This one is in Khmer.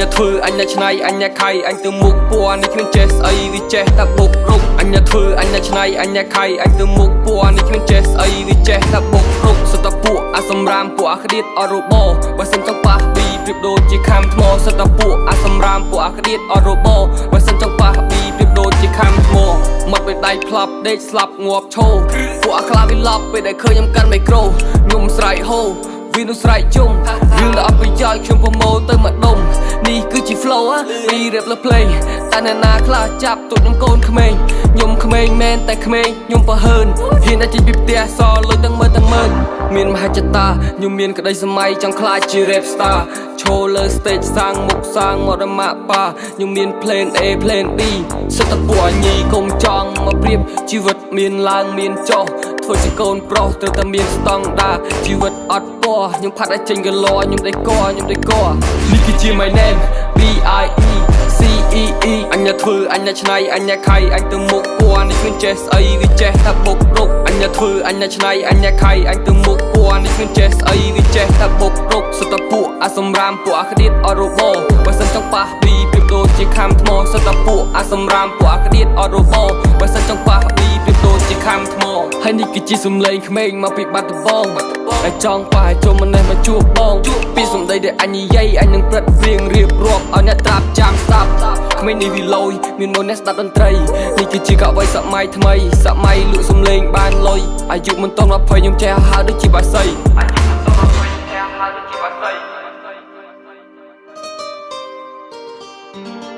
ញ៉ាធ្វើអញញ៉ាឆ្នៃអញញ៉ាខៃអញទៅមុខពណ៌នេះគ្មានចេះស្អីវាចេះតែបុករុកអញញ៉ាធ្វើអញញ៉ាឆ្នៃអញញ៉ាខៃអញទៅមុខពណ៌នេះគ្មានចេះស្អីវាចេះតែបុករុកសតពួកអាសម្រាមពួកអាក្តៀតអរ៉ូបបើសិនចង់ប៉ះពីប្រៀបដូចជាខាំថ្មសតពួកអាសម្រាមពួកអាក្តៀតអរ៉ូបបើសិនចង់ប៉ះពីប្រៀបដូចជាខាំថ្មមាត់បេដៃផ្លាប់ដេកស្លាប់ងាប់ឈោពួកអាខ្លាវិឡប់ពេលដែលឃើញខ្ញុំកាន់មីក្រូខ្ញុំស្រែកហូវានោះស្រែកជុំរឿងដែលអត់ប្រយោជន៍ខ្ញុំប្រមូលទៅមកដុំនេះគឺជា flow ពី rap លើ play តែអ្នកណាខ្លះចាប់ទូចខ្ញុំកូនក្មេងខ្ញុំក្មេងមែនតែក្មេងខ្ញុំប្រហើនហ៊ានតែចេញពីផ្ទះសលុយទាំងមើលមានមហិច្ឆតាខ្ញុំមានក្តីសម័យចង់ខ្លាចជា rap star ឈរលើ stage សាងមុខសាងមកដល់ម៉ាក់ប៉ាខ្ញុំមាន plan A plan B សិតតែពួកអញីកុំចង់មកប្រៀបជីវិតមានឡើងមានចុះធ្វើជាកូនប្រុសត្រូវតែមានស្តង់ដារជីវិតអត់ពណ៌ខ្ញុំផាត់ឲ្យចេញកលខ្ញុំដេកកនេះគឺជា my name B I E C E E អញញ៉ាធ្វើអញញ៉ាឆ្នៃអញញ៉ាខៃអញទៅមុខពណ៌នេះគ្មានចេះស្អីវាចេះតែបុករុកអញញ៉ាធ្វើអញញ៉ាឆ្នៃអញញ៉ាខៃអញទៅមុខពណ៌នេះគ្មានចេះស្អីវាចេះតែបុករុកសតពួកអាសម្រាមពួកអាក្តៀតអរ៉ូបបើសិនចង់ប៉ះពីប្រៀបដូចជាខាំថ្មសតពួកអាសម្រាមពួកអាក្តៀតអរ៉ូបបើសិនចង់ប៉ះពីប្រៀបដូចជាខាំថ្មហើយនេះគឺជាសំឡេងក្មេងមកពីបាត់ដំបងតែចង់ប៉ះចូលម្នេះមកជួបបងពីសំដីដែលអញនិយាយអញនឹងព្រឹត្តព្រៀងរៀបរាប់ឲ្យអ្នកត្រាប់ចាំស្ដាប់ក្មេងនេះវាលយមានមុនអ្នកស្ដាប់តន្ត្រីនេះគឺជាកវីសម័យថ្មីសម័យលក់សំឡេងបានលុយអាយុមិនទាន់20ខ្ញុំចេះហៅដូចជាបាសីHãy subscribe cho kênh Ghiền Mì Gõ để không bỏ lỡ